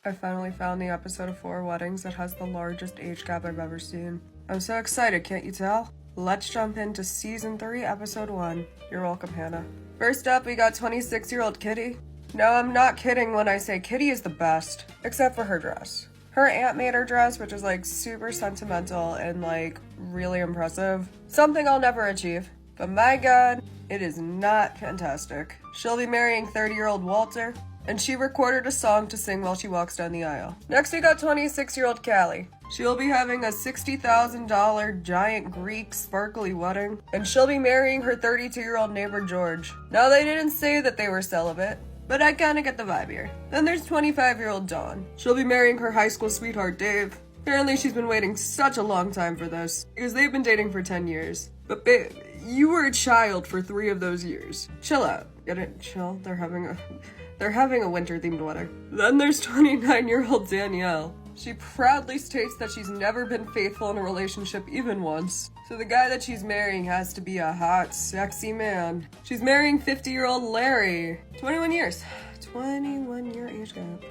I finally found the episode of Four Weddings that has the largest age gap I've ever seen. I'm so excited, can't you tell? Let's jump into Season 3, Episode 1. You're welcome, Hannah. First up, we got 26-year-old Kitty. No, I'm not kidding when I say Kitty is the best, except for her dress. Her aunt made her dress, which is like super sentimental and like really impressive. Something I'll never achieve. But my god, it is not fantastic. She'll be marrying 30-year-old Walter, and she recorded a song to sing while she walks down the aisle. Next we got 26-year-old Callie. She'll be having a $60,000 giant Greek sparkly wedding, and she'll be marrying her 32-year-old neighbor George. Now they didn't say that they were celibate, but I kinda get the vibe here. Then there's 25-year-old Dawn. She'll be marrying her high school sweetheart Dave. Apparently she's been waiting such a long time for this, because they've been dating for 10 years. But babe, you were a child for 3 of those years. Chill out. Get it? Chill? They're having a winter-themed wedding. Then there's 29-year-old Danielle. She proudly states that she's never been faithful in a relationship even once. So the guy that she's marrying has to be a hot, sexy man. She's marrying 50-year-old Larry. 21 years. 21-year age gap.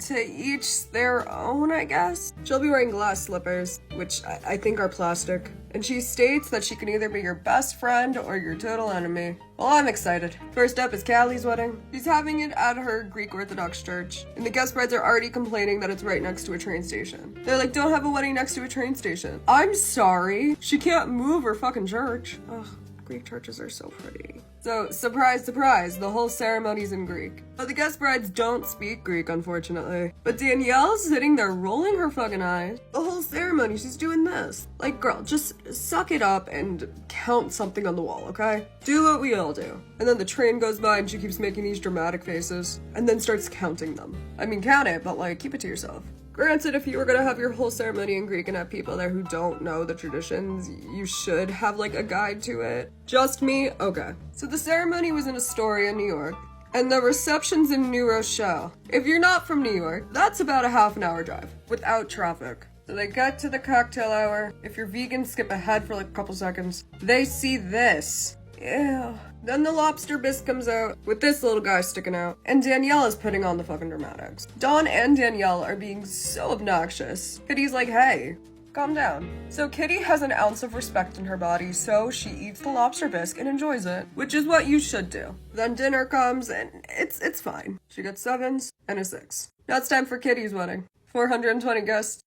To each their own, I guess. She'll be wearing glass slippers, which I think are plastic. And she states that she can either be your best friend or your total enemy. Well, I'm excited. First up is Callie's wedding. She's having it at her Greek Orthodox church, and the guest brides are already complaining that it's right next to a train station. They're like, don't have a wedding next to a train station. I'm sorry. She can't move her fucking church. Ugh. Greek churches are so pretty. So, surprise, surprise, the whole ceremony's in Greek. But the guest brides don't speak Greek, unfortunately. But Danielle's sitting there rolling her fucking eyes. The whole ceremony, she's doing this. Like, girl, just suck it up and count something on the wall, okay? Do what we all do. And then the train goes by and she keeps making these dramatic faces, and then starts counting them. I mean, count it, but like, keep it to yourself. Granted, if you were gonna have your whole ceremony in Greek and have people there who don't know the traditions, you should have like a guide to it. Just me? Okay. So the ceremony was in Astoria, New York, and the reception's in New Rochelle. If you're not from New York, that's about a half-an-hour drive, without traffic. So they get to the cocktail hour. If you're vegan, skip ahead for like a couple seconds. They see this. Ew. Then the lobster bisque comes out with this little guy sticking out, and Danielle is putting on the fucking dramatics. Dawn and Danielle are being so obnoxious. Kitty's like, hey, calm down. So Kitty has an ounce of respect in her body, so she eats the lobster bisque and enjoys it, which is what you should do. Then dinner comes, and it's fine. She gets 7s and a 6. Now it's time for Kitty's wedding. 420 guests.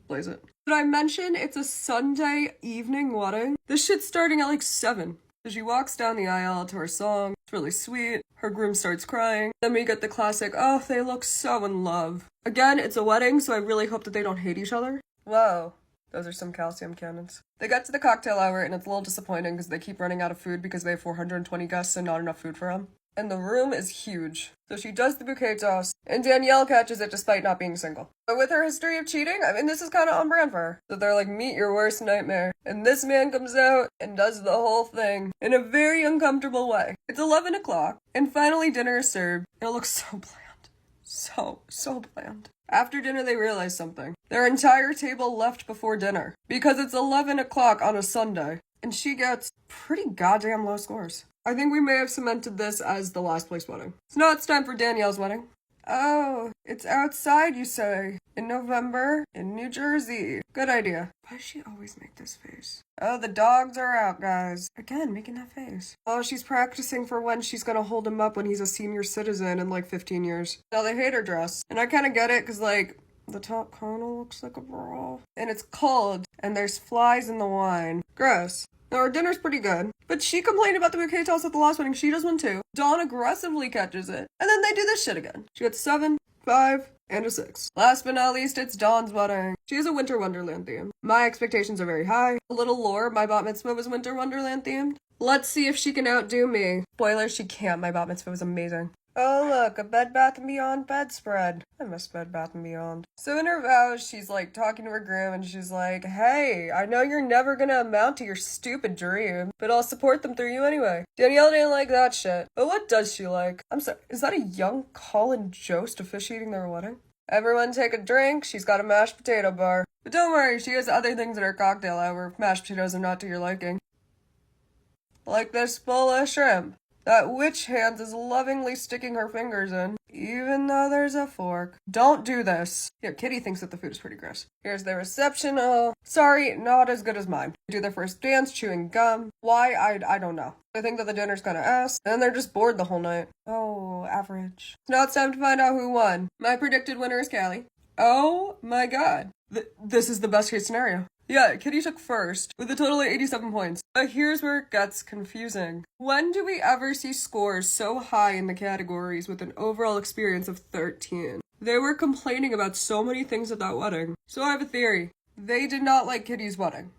Blaze it. Did I mention it's a Sunday evening wedding? This shit's starting at like 7. So she walks down the aisle to her song. It's really sweet. Her groom starts crying. Then we get the classic, oh, they look so in love. Again, it's a wedding, so I really hope that they don't hate each other. Whoa. Those are some calcium cannons. They get to the cocktail hour, and it's a little disappointing because they keep running out of food because they have 420 guests and not enough food for them. And the room is huge. So she does the bouquet toss, and Danielle catches it despite not being single. But with her history of cheating, I mean, this is kind of on brand for her. So they're like, meet your worst nightmare. And this man comes out and does the whole thing in a very uncomfortable way. It's 11 o'clock, and finally dinner is served. It looks so bland. So bland. After dinner, they realize something. Their entire table left before dinner, because it's 11 o'clock on a Sunday, and she gets pretty goddamn low scores. I think we may have cemented this as the last place wedding. So now it's time for Danielle's wedding. Oh, it's outside, you say. In November, in New Jersey. Good idea. Why does she always make this face? Oh, the dogs are out, guys. Again, making that face. Oh, she's practicing for when she's gonna hold him up when he's a senior citizen in like 15 years. Now they hate her dress. And I kinda get it, cause like, the top kinda looks like a bra. And it's cold, and there's flies in the wine. Gross. Now, our dinner's pretty good, but she complained about the bouquet toss at the last wedding. She does one too. Dawn aggressively catches it, and then they do this shit again. She gets 7, 5, and a 6. Last but not least, it's Dawn's wedding. She has a Winter Wonderland theme. My expectations are very high. A little lore, my bat mitzvah was Winter Wonderland themed. Let's see if she can outdo me. Spoiler, she can't. My bat mitzvah was amazing. Oh look, a Bed Bath & Beyond bedspread. I miss Bed Bath & Beyond. So in her vows, she's like talking to her groom and she's like, hey, I know you're never gonna amount to your stupid dream, but I'll support them through you anyway. Danielle didn't like that shit. But what does she like? I'm sorry, is that a young Colin Jost officiating their wedding? Everyone take a drink, she's got a mashed potato bar. But don't worry, she has other things at her cocktail hour if mashed potatoes are not to your liking. Like this bowl of shrimp. that witch hand is lovingly sticking her fingers in, even though there's a fork. Don't do this. Yeah, Kitty thinks that the food is pretty gross. Here's their reception. Oh, sorry, not as good as mine. They do their first dance, chewing gum. Why? I don't know. They think that the dinner's kinda ass, and they're just bored the whole night. Oh, average. Now it's time to find out who won. My predicted winner is Callie. Oh my god. This is the best case scenario. Yeah, Kitty took first, with a total of 87 points. But here's where it gets confusing. When do we ever see scores so high in the categories with an overall experience of 13? They were complaining about so many things at that wedding. So I have a theory. They did not like Kitty's wedding.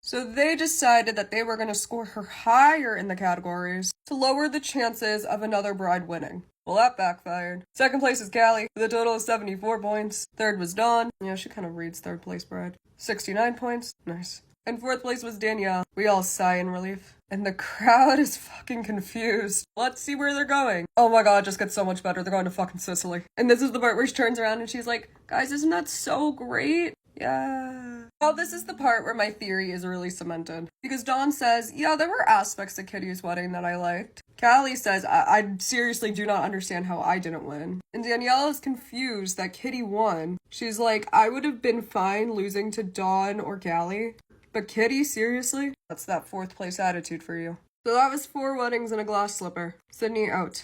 So they decided that they were going to score her higher in the categories to lower the chances of another bride winning. Well, that backfired. Second place is Callie, with a total of 74 points. Third was Dawn. Yeah, she kind of reads third place bride. 69 points. Nice. And fourth place was Danielle. We all sigh in relief. And the crowd is fucking confused. Let's see where they're going. Oh my god, it just gets so much better. They're going to fucking Sicily. And this is the part where she turns around and she's like, guys, isn't that so great? Yeah. Now this is the part where my theory is really cemented. Because Dawn says, yeah, there were aspects of Kitty's wedding that I liked. Callie says, I seriously do not understand how I didn't win. And Danielle is confused that Kitty won. She's like, I would have been fine losing to Dawn or Callie. But Kitty, seriously? That's that fourth place attitude for you. So that was 4 weddings and a glass slipper. Sydney out.